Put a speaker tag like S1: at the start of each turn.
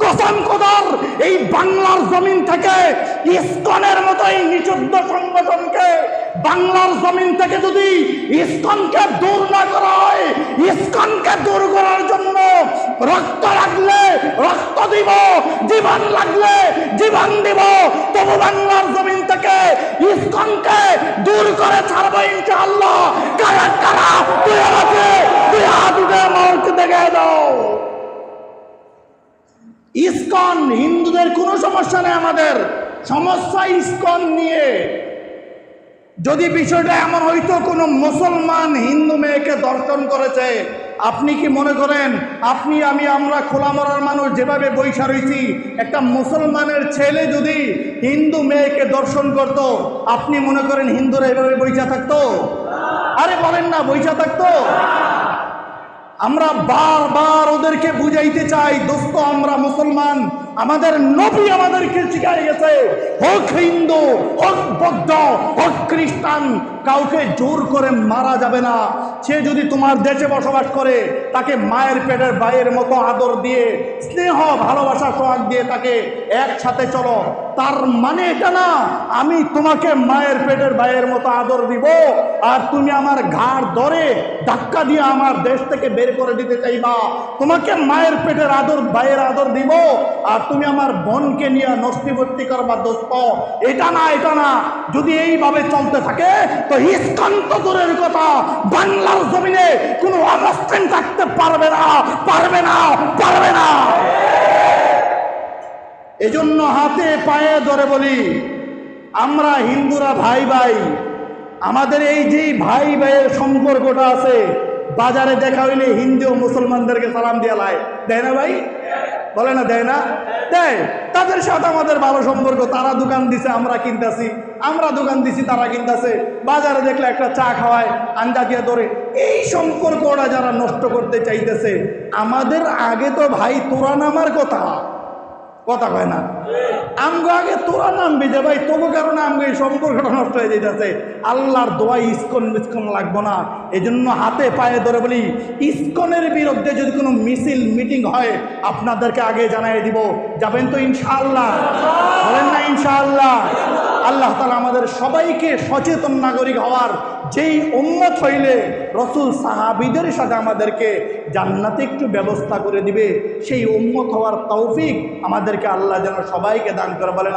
S1: কসম খোদার এই বাংলার জমিন থেকে ইসকনের মতো এই নিষিদ্ধ সংগঠনকে বাংলার জমিন থেকে যদি ইসকনকে দূর না করা হয়, ইসকনকে দূর করার জন্য রক্ত লাগলে রক্ত দিব, জীবন লাগলে জীবন দিব, তবু বাংলার জমিন থেকে ইসকনকে দূর করে ছাড়বো ইনশাআল্লাহ। কারা কারা তুই আমাকে তুই হাত উঠে মঞ্চ দেখে দাও। ইসকন হিন্দুদের কোনো সমস্যা নেই, আমাদের সমস্যা ইসকন নিয়ে। যদি বিষয়টা এমন হইতো কোনো মুসলমান হিন্দু মেয়েকে দর্শন করেছে, আপনি কি মনে করেন আপনি আমি আমরা খোলা মরার মানুষ যেভাবে বৈশা রয়েছি, একটা মুসলমানের ছেলে যদি হিন্দু মেয়েকে দর্শন করত, আপনি মনে করেন হিন্দুরা এভাবে বৈশা থাকতো? আরে বলেন না, বৈশা থাকতো? আমরা বারবার ওদেরকে বুঝাইতে চাই, দোস্ত আমরা মুসলমান, আমাদের নবী আমাদেরকে শিখাই গেছে, হোক হিন্দু হোক বৌদ্ধ হোক খ্রিস্টান, কাউকে জোর করে মারা যাবে না। সে যদি তোমার দেশে বসবাস করে তাকে মায়ের পেটের ভাইয়ের মতো আদর দিয়ে স্নেহ ভালোবাসা সোহাগ দিয়ে তাকে একসাথে চলো। তার মানে এটা না আমি তোমাকে মায়ের পেটের ভাইয়ের মতো আদর দিব আর তুমি আমার ঘাড় ধরে ধাক্কা দিয়ে আমার দেশ থেকে বের করে দিতে চাইবা। তোমাকে মায়ের পেটের আদর ভাইয়ের আদর দিব আর তুমি আমার বোনকে নিয়ে নষ্টিভর্তি করবা দোস্ত। এটা না, এটা না। যদি এইভাবে চলতে থাকে তো ইসকন তো দূরের কথা, বাংলার জমিনে কোনো অমুসলিম থাকতে পারবে না, পারবে না, পারবে না। এজন্য হাতে পায়ে ধরে বলি, আমরা হিন্দুরা ভাই ভাই, আমাদের এই যে ভাই ভাইয়ের সম্পর্কটা আছে, বাজারে দেখা হইলে হিন্দু ও মুসলমানদেরকে সালাম দিয়ে লাই দেয় না ভাই? বলে না দেয় না? দেয়। তাদের সাথে আমাদের ভালো সম্পর্ক, তারা দোকান দিছে আমরা কিনতেছি, আমরা দোকান দিছি তারা কিনতেছে, বাজারে দেখলে একটা চা খাওয়ায় আঞ্জা দিয়ে ধরে। এই সম্পর্ক ওরা যারা নষ্ট করতে চাইতেছে, আমাদের আগে তো ভাই তোরা নামার কথা কয় না, আমগো আগে তোরা নামবি যে ভাই, তবু কারণে আমগো এই সম্পর্কটা নষ্ট হয়ে যেতেছে। আল্লাহর দোয়া ইসকন মিসকন লাগবো না। এই জন্য হাতে পায়ে ধরে বলি, ইসকনের বিরুদ্ধে যদি কোনো মিছিল মিটিং হয় আপনাদেরকে আগে জানাই দিব। যাবেন তো ইনশাআল্লাহ? বলেন না ইনশাআল্লাহ? আল্লাহ তাআলা আমাদের সবাইকে সচেতন নাগরিক হওয়ার, যেই উম্মত হইলে রসুল সাহাবীদের সাথে আমাদেরকে জান্নাতে একটু ব্যবস্থা করে দিবে, সেই উম্মত হওয়ার তৌফিক আমাদেরকে আল্লাহ যেন সবাইকে দান করে। বলেন